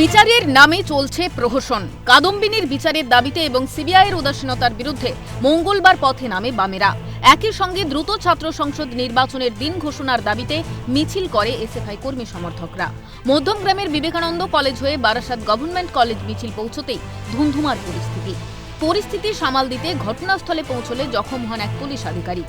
বিচারের নামে চলছে প্রহসন। কাদম্বিনীর বিচারের দাবিতে এবং সিবিআইয়ের উদাসীনতার বিরুদ্ধে মঙ্গলবার পথে নামে বামেরা। একই সঙ্গে দ্রুত ছাত্র সংসদ নির্বাচনের দিন ঘোষণার দাবিতে মিছিল করে এসএফআই কর্মী সমর্থকরা। মধ্যমগ্রামের বিবেকানন্দ কলেজ হয়ে বারাসাত গভর্নমেন্ট কলেজ মিছিল পৌঁছতেই ধুন্ধুমার পরিস্থিতি সামাল দিতে ঘটনাস্থলে পৌঁছলে জখম হন এক পুলিশ আধিকারিক।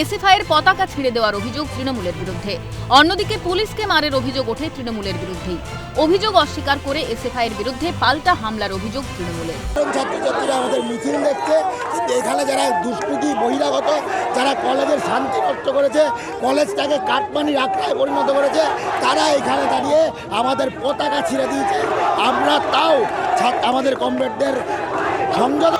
এসএফআইয়ের পতাকা ছিঁড়ে দেওয়ার অভিযোগ তৃণমূলের বিরুদ্ধে। অন্যদিকে পুলিশকে মারের অভিযোগ ওঠে তৃণমূলের বিরুদ্ধেই। অভিযোগ অস্বীকার করে এসএফআইয়ের বিরুদ্ধে পাল্টা হামলার অভিযোগ তৃণমূলের। ছাত্রছাত্রীরা আমাদের মিছিল দেখছে, কিন্তু এখানে যারা দুষ্কৃতী বহিরাগত, যারা কলেজের শান্তি নষ্ট করেছে, কলেজটাকে কাটমানির আখড়ায় পরিণত করেছে, তারা এখানে দাঁড়িয়ে আমাদের পতাকা ছিঁড়ে দিয়েছে। আমরা তাও আমাদের কমরেডদের সংযোগ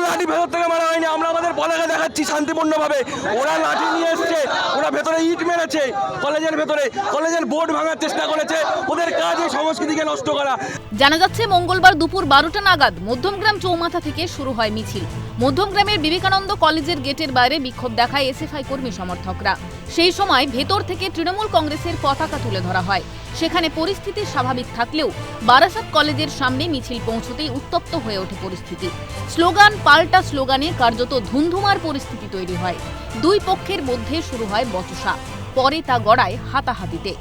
লাঠি ভেতর থেকে মারা হয়নি, আমরা আমাদের পতাকা দেখাচ্ছি শান্তিপূর্ণভাবে। ওরা লাঠি নিয়ে এসছে, ওরা ভেতরে ইট মেরেছে, কলেজের ভেতরে কলেজের বোর্ড ভাঙার চেষ্টা করেছে। ওদের কাজ এই সংস্কৃতিকে নষ্ট করা। জানা যাচ্ছে মঙ্গলবার দুপুর 12টা নাগাদ মধ্যমগ্রাম চৌমাথা থেকে শুরু হয় মিছিল। মধ্যমগ্রামের বিবেকানন্দ কলেজের গেটের বাইরে বিক্ষোভ দেখায় এসএফআই কর্মী সমর্থকরা। সেই সময় ভেতর থেকে তৃণমূল কংগ্রেসের পতাকা তুলে ধরা হয়। সেখানে পরিস্থিতি স্বাভাবিক থাকলেও বারাসাত কলেজের সামনে মিছিল পৌঁছতেই উত্তপ্ত হয়ে ওঠে পরিস্থিতি। স্লোগান পাল্টা স্লোগানে কার্যত ধুন্ধুমার পরিস্থিতি তৈরি হয়। দুই পক্ষের মধ্যে শুরু হয় বচসা, পরে তা গড়ায় হাতাহাতিতে।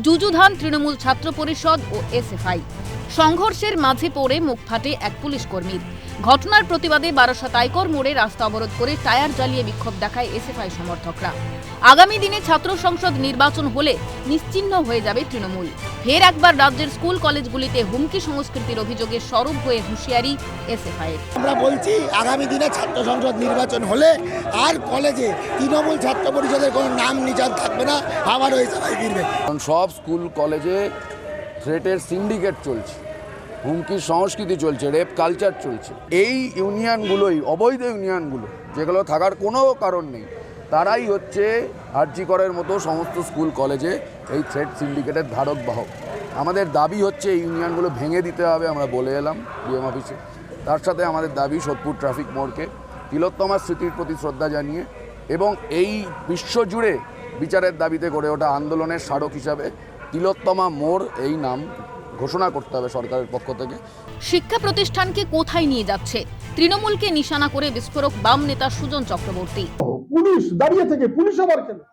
যুযুধান তৃণমূল ছাত্র পরিষদ ও এসএফআই। সংঘর্ষের মাঝে পড়ে মুখ ফাটে এক পুলিশ কর্মীর। ঘটনার প্রতিবাদে বারাসাত আইকর মোড়ে রাস্তা অবরোধ করে টায়ার জ্বালিয়ে বিক্ষোভ দেখায় এসএফআই সমর্থকরা। আগামী দিনে ছাত্র সংসদ নির্বাচন হলে নিশ্চিহ্ন হয়ে যাবে তৃণমূল। ফের একবার রাজ্যের স্কুল কলেজগুলিতে হুমকি সংস্কৃতির অভিযোগে সরব হয়ে হুঁশিয়ারি এসএফআই। আমরা বলছি, আগামী দিনে ছাত্র সংসদ নির্বাচন হলে আর কলেজে তৃণমূল ছাত্র পরিষদের কোনো নাম নিশান থাকবে না, আবারও এসএফআই ফিরবে। সব স্কুল কলেজে থ্রেটের সিন্ডিকেট চলছে, হুমকির সংস্কৃতি চলছে, রেপ কালচার চলছে। এই ইউনিয়নগুলোই, অবৈধ ইউনিয়নগুলো যেগুলো থাকার কোনো কারণ নেই, তারাই হচ্ছে আরজি করের মতো সমস্ত স্কুল কলেজে এই থ্রেট সিন্ডিকেটের ধারক বাহক। আমাদের দাবি হচ্ছে এই ইউনিয়নগুলো ভেঙে দিতে হবে, আমরা বলে এলাম ডিএম অফিসে। তার সাথে আমাদের দাবি সোদপুর ট্রাফিক মোড়কে তিলোত্তমার স্মৃতির প্রতি শ্রদ্ধা জানিয়ে এবং এই বিশ্বজুড়ে বিচারের দাবিতে গড়ে ওঠা আন্দোলনের স্মারক হিসাবে তিলোত্তমা মোড় এই নাম ঘোষণা করতে হবে সরকারের পক্ষ থেকে। শিক্ষা প্রতিষ্ঠানকে কোথায় নিয়ে যাচ্ছে? তৃণমূলকে নিশানা করে বিস্ফোরক বাম নেতা সুজন চক্রবর্তী। পুলিশ দাঁড়িয়ে থেকে পুলিশও মার খেলো,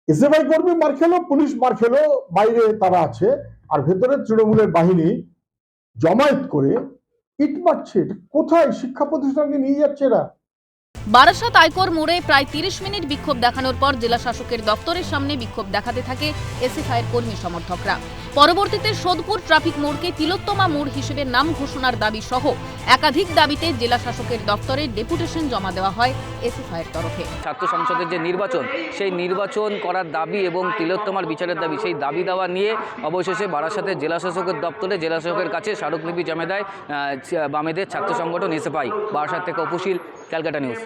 এসএফআই কর্মী মার খেলো, পুলিশ মার খেলো, বাইরে তারা আছে, আর ভেতরে তৃণমূলের বাহিনী জমায়েত করে ইট মারছে। কোথায় শিক্ষা প্রতিষ্ঠানকে নিয়ে যাচ্ছে এরা? বারাসাত আইকর মোড়ে প্রায় 30 মিনিট বিক্ষোভ দেখানোর পর জেলা শাসকের দপ্তরের সামনে বিক্ষোভ দেখাতে থাকে এসএফআইয়ের কর্মী সমর্থকরা। পরবর্তীতে সোদপুর ট্রাফিক মোড়কে তিলোত্তমা মোড় হিসেবে নাম ঘোষণার দাবি সহ একাধিক দাবিতে জেলা শাসকের দপ্তরে ডেপুটেশন জমা দেওয়া হয় এসএফআইয়ের তরফে। ছাত্র সংসদের যে নির্বাচন, সেই নির্বাচন করার দাবি এবং তিলোত্তমার বিচারের দাবি, সেই দাবি দেওয়া নিয়ে অবশেষে বারাসাতের জেলা শাসকের দপ্তরে জেলা শাসকের কাছে স্মারকলিপি জমা দেয় বামেদের ছাত্র সংগঠন এসএফআই। বারাসাত থেকে অপুশীল, ক্যালকাটা নিউজ।